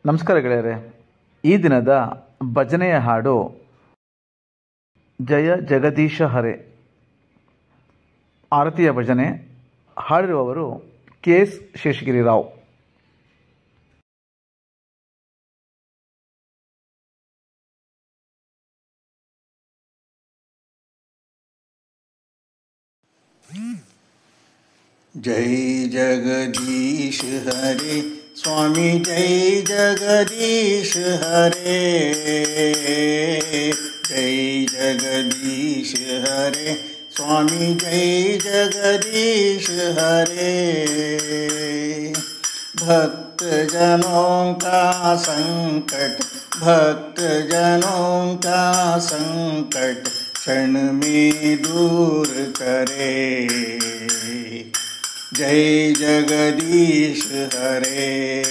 ನಮಸ್ಕಾರ ಗೆಳೆಯರೆ. ಈ ದಿನದ ಭಜನೆಯ ಹಾಡು ಜಯ ಜಗದೀಶ ಹರೆ. ಆರತಿಯ ಭಜನೆ. ಹಾಡಿರುವವರು ಕೆ.ಎಸ್. ಶೇಷಗಿರಿರಾವ್. जय जगदीश हरे स्वामी, जय जगदीश हरे, जय जगदीश हरे स्वामी, जय जगदीश हरे। भक्त जनों का संकट, भक्त जनों का संकट क्षण में दूर करे। जय जगदीश हरे।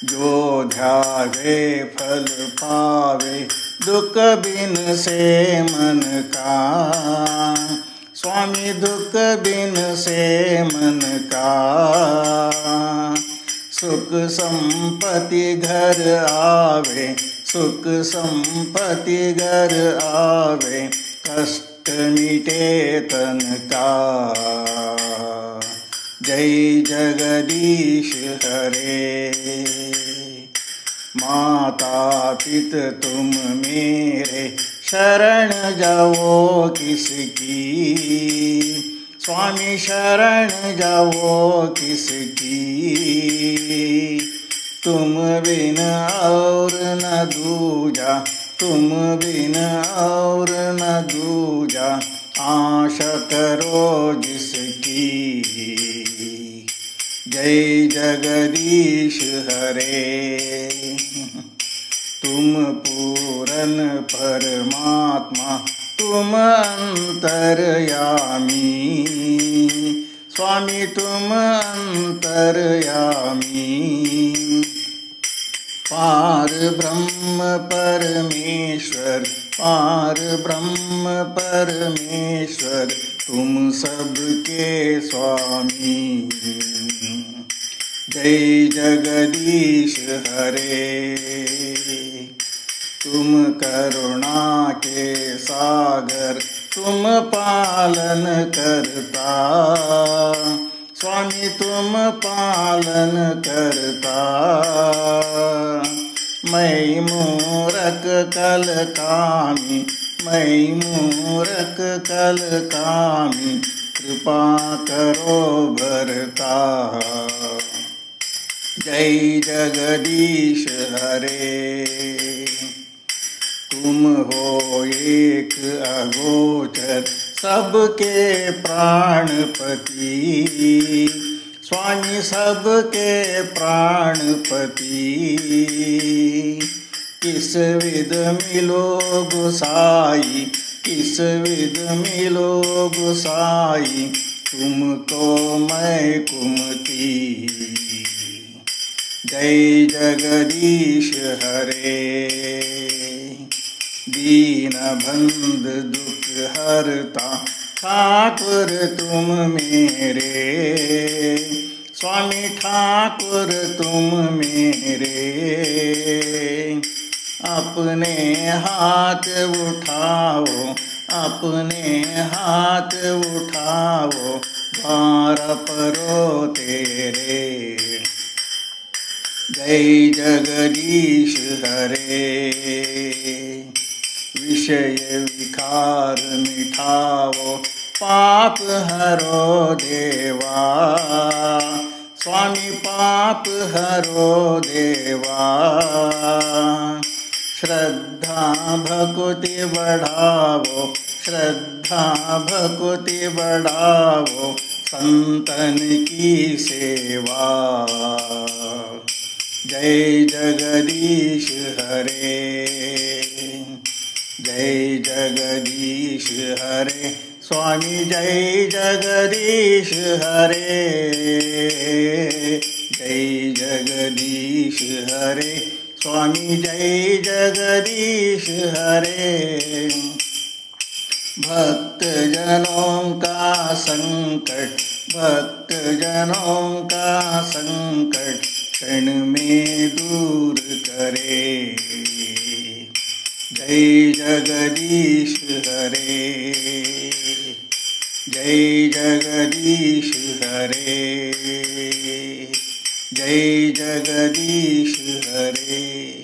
जो ध्यावे फल पावे, दुख बिन से मन का, स्वामी दुख बिन से मन का। सुख संपत्ति घर आवे, सुख संपत्ति घर आवे, कष्ट मिटे तन का। जय जगदीश हरे। माता पिता तुम मेरे, शरण जाओ किसकी, स्वामी शरण जाओ किसकी। तुम बिन और न दूजा, तुम बिन और न दूजा, आशा करो जिसकी। जय जगदीश हरे। तुम पूरन परमात्मा, तुम अंतर्यामी, स्वामी तुम अंतर्यामी। पार ब्रह्म परमेश्वर, पार ब्रह्म परमेश्वर, तुम सबके स्वामी। जय जगदीश हरे। तुम करुणा के सागर, तुम पालन करता, स्वामी तुम पालन करता। मैं मूरख कल कामी, मैं मूरख कल कामी, कृपा करो भरता। जय जगदीश हरे। तुम हो एक अगोचर, सबके प्राणपति, स्वामी सबके प्राणपति। किस विध मिलो गोसाई, किस विध मिलो गोसाई, तुमको मैं कुमति। जय जगदीश हरे। दीन बंध दुख हरता, ठाकुर तुम मेरे, स्वामी ठाकुर तुम मेरे। अपने हाथ उठाओ, अपने हाथ उठाओ, भार परो तेरे। जय जगदीश हरे। विषय विकार मिठाओ, पाप हरो देवा, स्वामी पाप हरो देवा। श्रद्धा भक्ति बढ़ाओ, श्रद्धा भक्ति बढ़ाओ, संतन की सेवा। जय जगदीश हरे। जय जगदीश हरे स्वामी, जय जगदीश हरे, जय जगदीश हरे स्वामी, जय जगदीश हरे। भक्त जनों का संकट, भक्त जनों का संकट क्षण में दूर करे। जय जगदीश हरे, जय जगदीश हरे, जय जगदीश हरे।